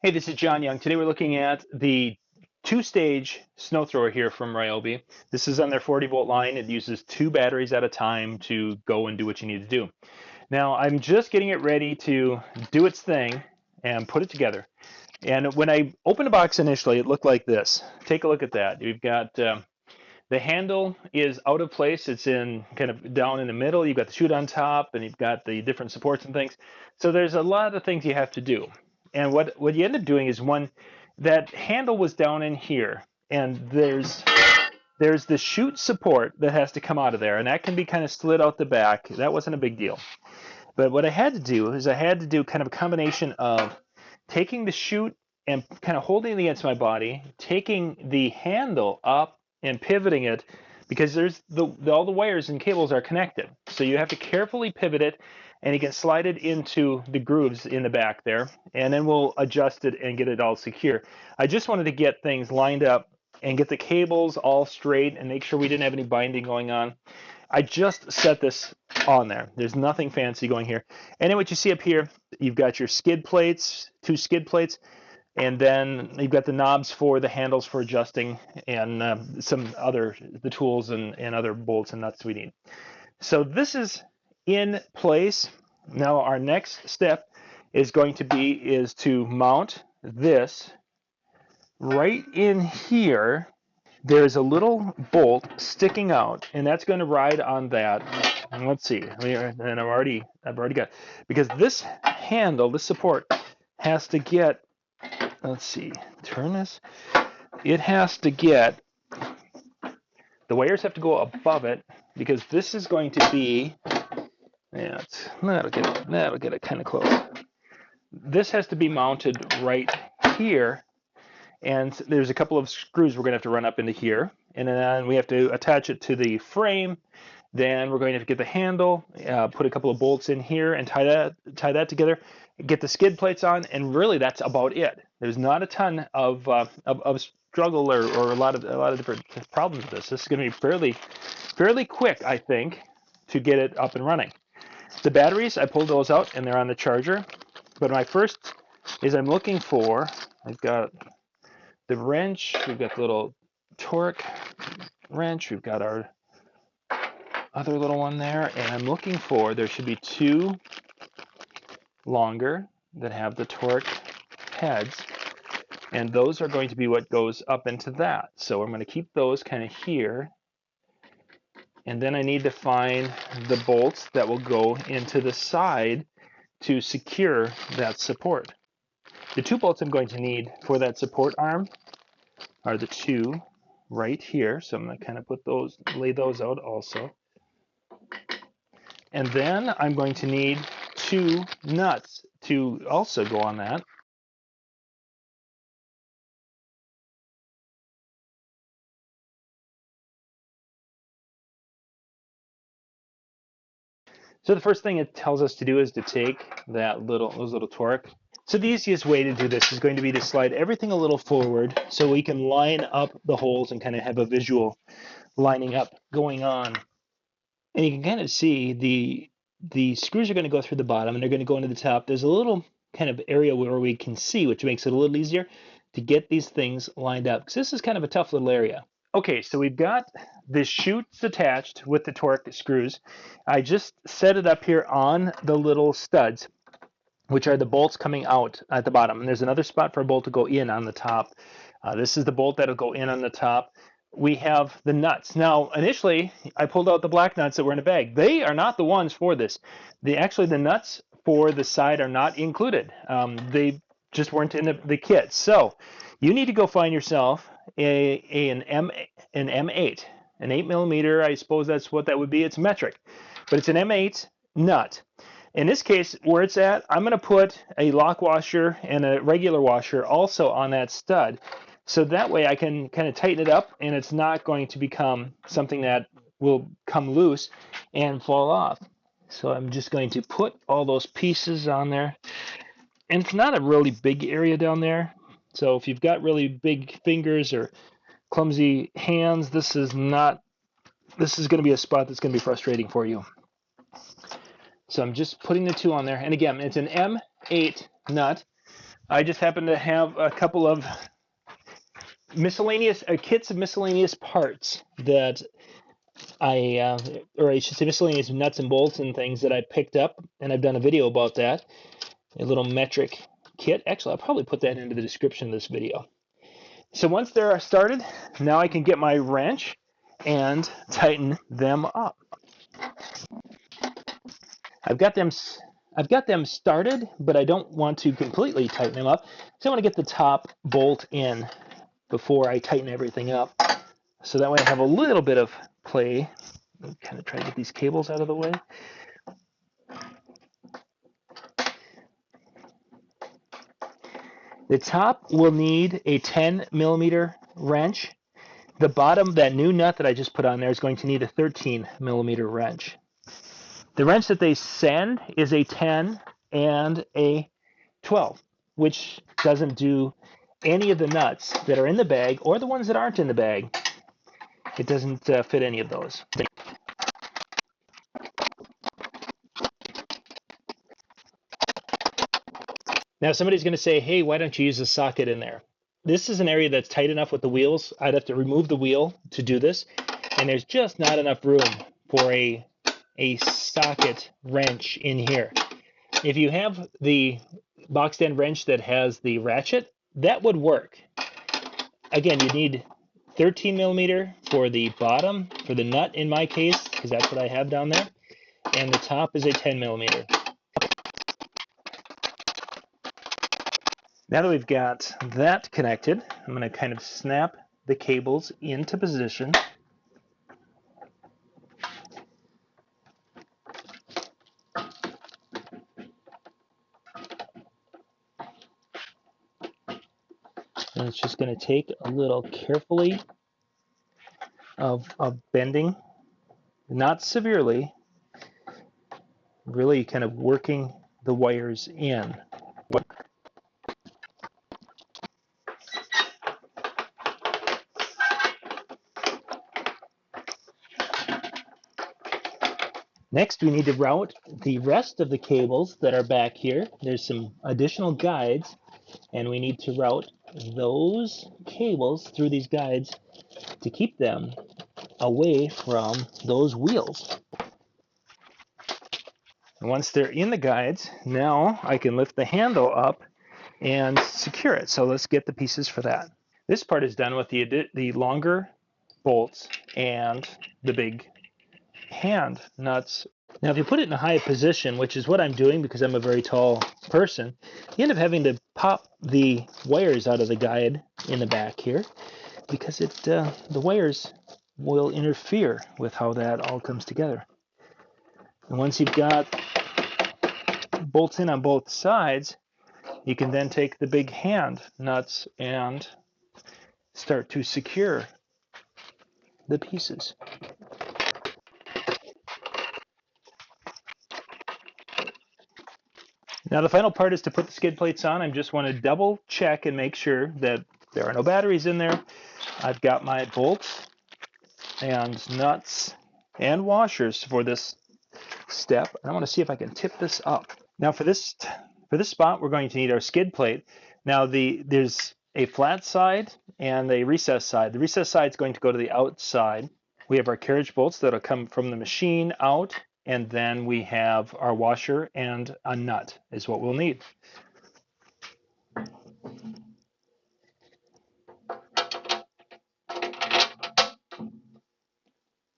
Hey, this is John Young. Today we're looking at the two-stage snow thrower here from Ryobi. This is on their 40-volt line. It uses 2 batteries at a time to go and do what you need to do. Now, I'm just getting it ready to do its thing and put it together. And when I opened the box initially, it looked like this. Take a look at that. You've got the handle is out of place. It's in kind of down in the middle. You've got the chute on top, and you've got the different supports and things. So there's a lot of things you have to do. And what you end up doing is that handle was down in here, and there's the chute support that has to come out of there, and that can be kind of slid out the back. That wasn't a big deal. But what I had to do is I had to do kind of a combination of taking the chute and kind of holding it against my body, taking the handle up and pivoting it, because there's all the wires and cables are connected. So you have to carefully pivot it, and you can slide it into the grooves in the back there, and then we'll adjust it and get it all secure. I just wanted to get things lined up and get the cables all straight and make sure we didn't have any binding going on. I just set this on there. There's nothing fancy going here. And then what you see up here, you've got your skid plates, 2 skid plates, and then you've got the knobs for the handles for adjusting, and the tools and other bolts and nuts we need. So this is in place. Now our next step is going to be to mount this right in here. There's a little bolt sticking out, and that's going to ride on that. And let's see. And I've already got, because this handle, this support, has to get. Let's see. Turn this. It has to get. The wires have to go above it, because this is going to be. Yeah, that'll get it kind of close. This has to be mounted right here. And there's a couple of screws we're going to have to run up into here, and then we have to attach it to the frame. Then we're going to have to get the handle, put a couple of bolts in here, and tie that together. Get the skid plates on, and really that's about it. There's not a ton of struggle or a lot of different problems with this. This is going to be fairly quick, I think, to get it up and running. The batteries, I pulled those out, and they're on the charger. But my first is I'm looking for. I've got the wrench, we've got the little torque wrench, we've got our other little one there, and I'm looking for, there should be 2 longer that have the torque heads, and those are going to be what goes up into that. So I'm going to keep those kind of here, and then I need to find the bolts that will go into the side to secure that support. The 2 bolts I'm going to need for that support arm are the 2 right here. So I'm going to kind of lay those out also. And then I'm going to need 2 nuts to also go on that. So the first thing it tells us to do is to take those little torque. So the easiest way to do this is going to be to slide everything a little forward so we can line up the holes and kind of have a visual lining up going on. And you can kind of see the screws are going to go through the bottom, and they're going to go into the top. There's a little kind of area where we can see, which makes it a little easier to get these things lined up, because this is kind of a tough little area. Okay, so we've got the chutes attached with the torque screws. I just set it up here on the little studs, which are the bolts coming out at the bottom. And there's another spot for a bolt to go in on the top. This is the bolt that'll go in on the top. We have the nuts. Now, initially, I pulled out the black nuts that were in a bag. They are not the ones for this. Actually, the nuts for the side are not included. They just weren't in the kit. So you need to go find yourself an M8, an 8 millimeter. I suppose that's what that would be. It's metric, but it's an M8 nut. In this case, where it's at, I'm going to put a lock washer and a regular washer also on that stud. So that way I can kind of tighten it up, and it's not going to become something that will come loose and fall off. So I'm just going to put all those pieces on there. And it's not a really big area down there. So if you've got really big fingers or clumsy hands, this is going to be a spot that's going to be frustrating for you. So I'm just putting the 2 on there. And again, it's an M8 nut. I just happen to have a couple of miscellaneous kits of miscellaneous parts that or I should say miscellaneous nuts and bolts and things that I picked up, and I've done a video about that. A little metric kit. Actually, I'll probably put that into the description of this video. So once they're started, now I can get my wrench and tighten them up. I've got them started, but I don't want to completely tighten them up. So I want to get the top bolt in before I tighten everything up. So that way I have a little bit of play. Kind of try to get these cables out of the way. The top will need a 10mm wrench. The bottom, that new nut that I just put on there, is going to need a 13mm wrench. The wrench that they send is a 10 and a 12, which doesn't do any of the nuts that are in the bag or the ones that aren't in the bag. It doesn't fit any of those. Now somebody's going to say, hey, why don't you use a socket in there? This is an area that's tight enough with the wheels. I'd have to remove the wheel to do this, and there's just not enough room for a socket wrench in here. If you have the boxed end wrench that has the ratchet, that would work. Again, you need 13mm for the bottom, for the nut in my case, because that's what I have down there, and the top is a 10mm. Now that we've got that connected, I'm going to kind of snap the cables into position. And it's just going to take a little carefully of bending, not severely, really kind of working the wires in. Next, we need to route the rest of the cables that are back here. There's some additional guides, and we need to route those cables through these guides to keep them away from those wheels. And once they're in the guides, now I can lift the handle up and secure it. So let's get the pieces for that. This part is done with the longer bolts and the big hand nuts. Now if you put it in a high position, which is what I'm doing because I'm a very tall person, you end up having to pop the wires out of the guide in the back here because the wires will interfere with how that all comes together. And once you've got bolts in on both sides, you can then take the big hand nuts and start to secure the pieces. Now the final part is to put the skid plates on. I just want to double check and make sure that there are no batteries in there. I've got my bolts and nuts and washers for this step. I want to see if I can tip this up. Now for this spot, we're going to need our skid plate. Now there's a flat side and a recessed side. The recessed side is going to go to the outside. We have our carriage bolts that'll come from the machine out, and then we have our washer and a nut is what we'll need.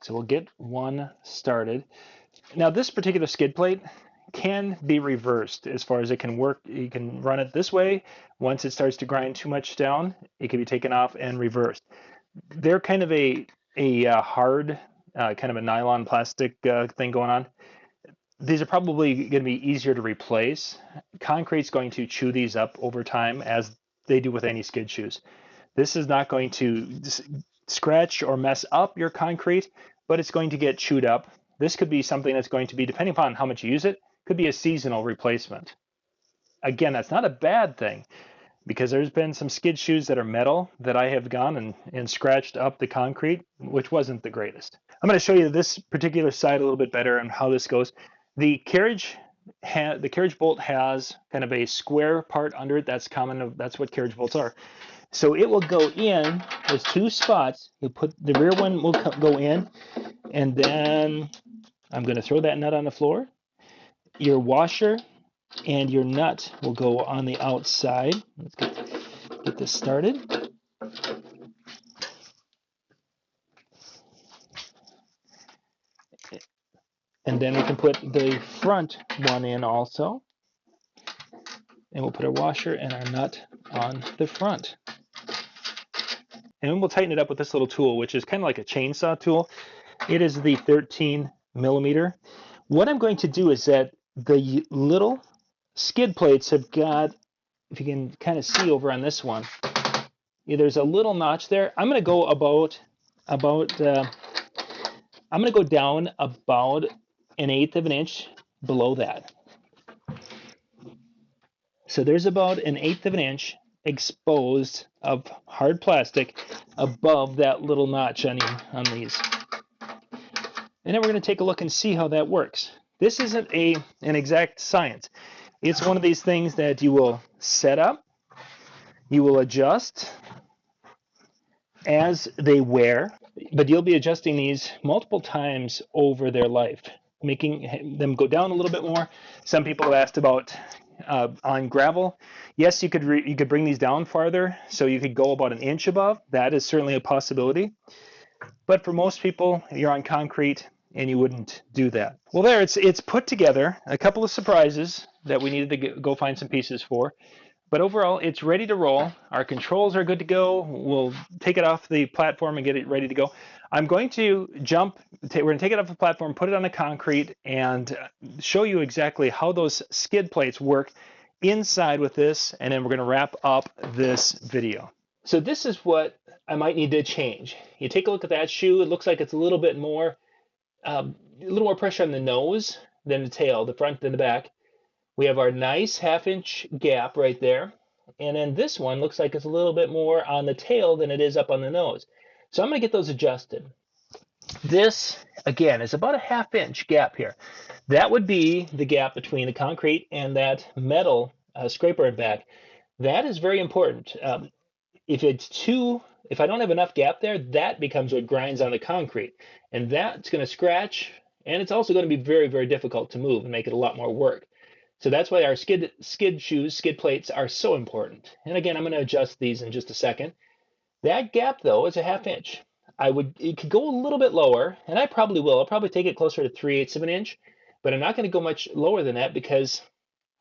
So we'll get one started. Now this particular skid plate can be reversed as far as it can work. You can run it this way. Once it starts to grind too much down, it can be taken off and reversed. They're kind of a hard, kind of a nylon plastic thing going on. These are probably going to be easier to replace. Concrete's going to chew these up over time, as they do with any skid shoes. This is not going to scratch or mess up your concrete, but it's going to get chewed up. This could be something that's going to be, depending upon how much you use it, could be a seasonal replacement. Again, that's not a bad thing, because there's been some skid shoes that are metal that I have gone and scratched up the concrete, which wasn't the greatest. I'm going to show you this particular side a little bit better and how this goes. The carriage the carriage bolt has kind of a square part under it. That's common. That's what carriage bolts are. So it will go in. There's two spots. You put the rear one will go in, and then I'm going to throw that nut on the floor. Your washer and your nut will go on the outside. Let's get this started. And then we can put the front one in also. And we'll put our washer and our nut on the front. And then we'll tighten it up with this little tool, which is kind of like a chainsaw tool. It is the 13 millimeter. What I'm going to do is that the little skid plates have got, if you can kind of see over on this one, there's a little notch there. I'm going to go I'm going to go down about 1/8 of an inch below that. So there's about 1/8 of an inch exposed of hard plastic above that little notch on these. And then we're going to take a look and see how that works. This isn't an exact science. It's one of these things that you will set up, you will adjust as they wear, but you'll be adjusting these multiple times over their life, making them go down a little bit more. Some people have asked about on gravel. Yes, you could bring these down farther, so you could go about 1 inch above. That is certainly a possibility. But for most people, you're on concrete and you wouldn't do that. Well, there, it's put together. A couple of surprises that we needed to go find some pieces for. But overall, it's ready to roll. Our controls are good to go. We'll take it off the platform and get it ready to go. I'm going to we're going to take it off the platform, put it on the concrete, and show you exactly how those skid plates work inside with this, and then we're going to wrap up this video. So this is what I might need to change. You take a look at that shoe. It looks like it's a little more pressure on the nose than the tail, the front than the back. We have our nice 1/2 inch gap right there. And then this one looks like it's a little bit more on the tail than it is up on the nose. So I'm going to get those adjusted. This, again, is about a 1/2 inch gap here. That would be the gap between the concrete and that metal scraper and back. That is very important. If I don't have enough gap there, that becomes what grinds on the concrete. And that's going to scratch, and it's also going to be very, very difficult to move and make it a lot more work. So that's why our skid plates are so important. And again, I'm going to adjust these in just a second. That gap, though, is a 1/2 inch. It could go a little bit lower, and I probably will. I'll probably take it closer to 3/8 of an inch, but I'm not going to go much lower than that because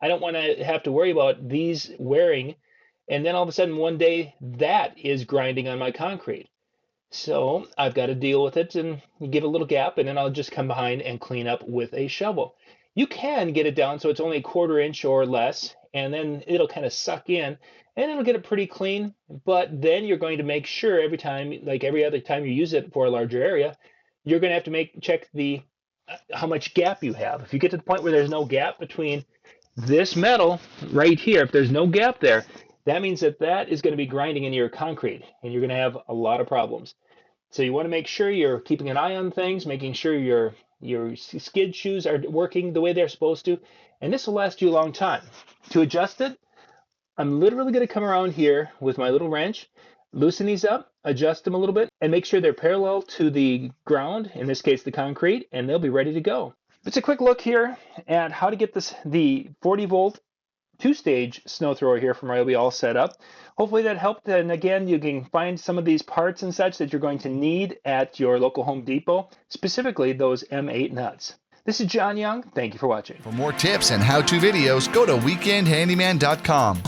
I don't want to have to worry about these wearing, and then all of a sudden one day that is grinding on my concrete. So I've got to deal with it and give a little gap, and then I'll just come behind and clean up with a shovel. You can get it down so it's only 1/4 inch or less, and then it'll kind of suck in, and it'll get it pretty clean. But then you're going to make sure every time, like every other time you use it for a larger area, you're going to have to check how much gap you have. If you get to the point where there's no gap between this metal right here, if there's no gap there, that means that is going to be grinding into your concrete, and you're going to have a lot of problems. So you want to make sure you're keeping an eye on things, making sure your skid shoes are working the way they're supposed to, and this will last you a long time. To adjust it, I'm literally going to come around here with my little wrench, loosen these up, adjust them a little bit, and make sure they're parallel to the ground, in this case the concrete, and they'll be ready to go. It's a quick look here at how to get the 40-volt 2-stage snow thrower here from Ryobi all set up. Hopefully that helped, and again, you can find some of these parts and such that you're going to need at your local Home Depot, specifically those M8 nuts. This is John Young. Thank you for watching. For more tips and how-to videos, go to weekendhandyman.com.